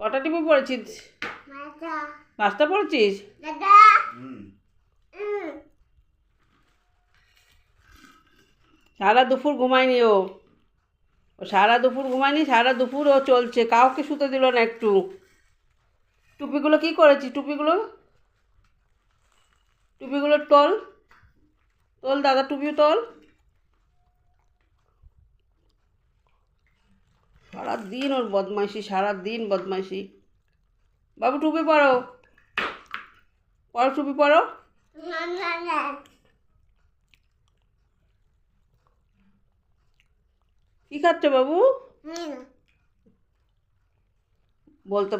কটা টিপে পড়েছিস? 5টা পড়েছিস? সারা দুপুর ঘুমায়নি ও সারা দুপুর ঘুমায়নি, সারা দুপুর ও চলছে, কাউকে শুতে দিল না একটু। টুপিগুলো কি করেছিস? টুপিগুলো তোল তোল, দাদা টুপিও তোল। সারাদিন ওর বদমাইশি, সারাদিন বদমাইশি। বাবু টুপি পরো, টুপি পরো। কি খাচ্ছ বাবু? বলতে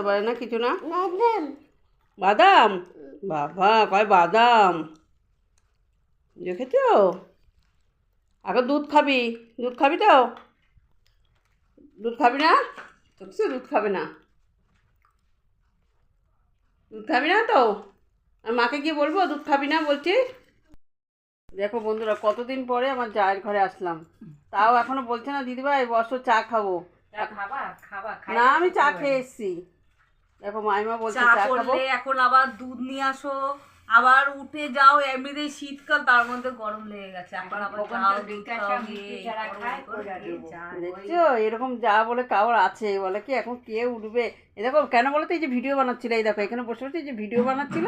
পারে না কিছু না। বাদাম? বাবা কয় বাদাম দেখেছ? আগে দুধ খাবি তো? দুধ খাবি না? দুধ খাবে না, তো? আর মাকে গিয়ে বলবো দুধ খাবি না বলছি? দেখো বন্ধুরা, কতদিন পরে আমার জায়ের ঘরে আসলাম, তাও এখনো বলছে না দিদিভাই বসো চা খাবো। না আমি চা খেয়ে এসছি। দেখো মাইমা বলছে চা খাবো। এখন আবার দুধ নিয়ে আসো, আবার উঠে যাও, এমনিতেই শীতকাল, তার মধ্যে গরম লেগে গেছে। দেখছো এরকম যা বলে কাউর আছে, বলে কি এখন কে উঠবে। এই দেখো কেন বলো তো, এই যে ভিডিও বানাচ্ছিল, এই দেখো এখানে বসে বসে যে ভিডিও বানাচ্ছিল,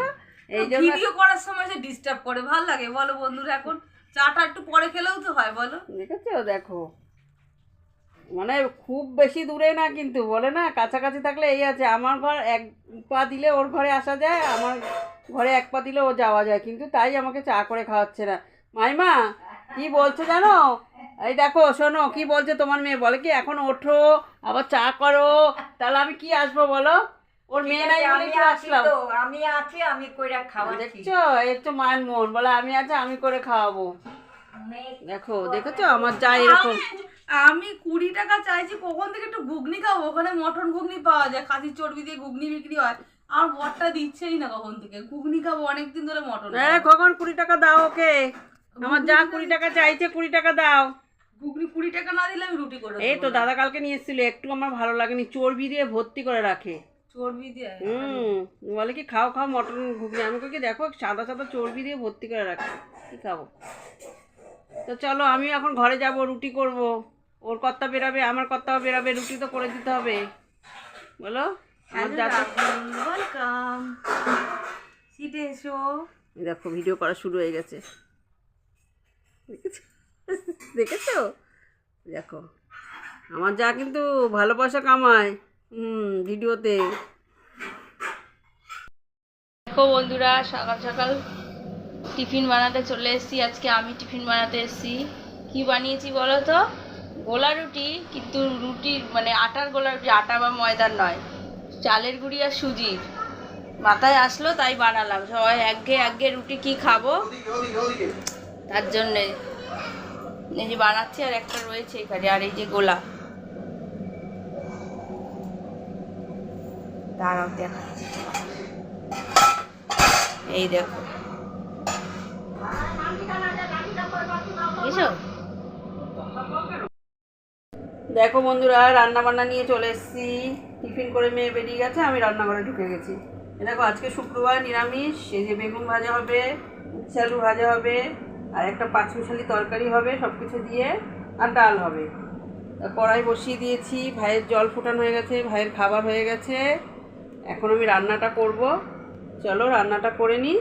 এই জন্য ভিডিও করার সময় যে ডিস্টার্ব করে, ভালো লাগে বলো বন্ধুরা? এখন চাটা একটু পরে খেলেও তো হয়, বলো? দেখেছো? দেখো মানে খুব বেশি দূরে না, কিন্তু বলে না কাছাকাছি থাকলে এই আছে, আমার ঘর 1 পা দিলে ওর ঘরে আসা যায়, আমার ঘরে 1 পা দিলে ও যাওয়া যায়, কিন্তু তাই আমাকে চা করে খাওয়াচ্ছে না। মাইমা কি বলছে জানো? এই দেখো শোনো কি বলছে তোমার মেয়ে, বলে কি এখন ওঠো আবার চা করো, তাহলে আমি কি আসবো বলো? ওর মেয়ে নাই বলে কি আসলাম? আমি আছি, আমি কইরা খাওয়াচ্ছি। দেখছো এই তো মায়ের মন, বলে আমি আছি আমি করে খাওয়াবো। দেখো দেখেছো আমার যা এরকম। আমি 20 টাকা চাইছি, কখন থেকে একটু ঘুগনি খাবো, ওখানে মটন ঘুগনি পাওয়া যায়, খাসির চর্বি দিয়ে ঘুগনি বিক্রি হয়, আর বরটা দিচ্ছেই না কখন থেকে। ঘুগনি খাবো, অনেকদিন ধরে মটন। কখন 20 টাকা দাও ওকে? আমার যা 20 টাকা চাইছে 20 টাকা দাও। ঘুগনি 20 টাকা না দিলে আমি রুটি করে এই তো দাদা কালকে নিয়ে এসেছিল, একটু আমার ভালো লাগেনি, চর্বি দিয়ে ভর্তি করে রাখে। চর্বি দিয়ে? বলে কি খাও মটন ঘুগনি, আমি কি দেখো সাদা সাদা চর্বি দিয়ে ভর্তি করে রাখে, কি খাবো? তো চলো আমি এখন ঘরে যাব, রুটি করব। ওর কর্তা বেরাবে, আমার কর্তাও বেরাবে, রুটি তো করে দিতে হবে, বলো? ওয়েলকাম, সিটে এসো। দেখো ভিডিও করা শুরু হয়ে গেছে, দেখেছো? দেখো আমার যা কিন্তু ভালো পয়সা কামায় ভিডিওতে। দেখো বন্ধুরা, সকাল সকাল টিফিন বানাতে চলে এসেছি। আজকে আমি টিফিন বানাতে এসেছি। কি বানিয়েছি বলো তো? গোলা রুটি, কিন্তু রুটির মানে আটার গোলা রুটি, আটা বা ময়দার নয়, চালের গুঁড়ি আর সুজির। মাথায় আসলো তাই বানালাম। সবাই একঘেয়ে রুটি কি খাবো, তার জন্যে এই যে বানাচ্ছি। আর একটা রয়েছে এখানে, আর এই যে গোলা, দাঁড়াও দেখাচ্ছি। এই দেখো, দেখো বন্ধুরা রান্না বান্না নিয়ে চলে এসেছি। টিফিন করে মেয়ে বেরিয়ে গেছে, আমি রান্নাঘরে ঢুকে গেছি। দেখো আজকে শুক্রবার, নিরামিষ। এই যে বেগুন ভাজা হবে, উচ্ছে আলু ভাজা হবে, আর একটা পাঁচমিশালি তরকারি হবে সব কিছু দিয়ে, আর ডাল হবে। কড়াই বসিয়ে দিয়েছি, ভাইয়ের জল ফোটানো হয়ে গেছে, ভাইয়ের খাবার হয়ে গেছে। এখন আমি রান্নাটা করব, চলো রান্নাটা করে নিই।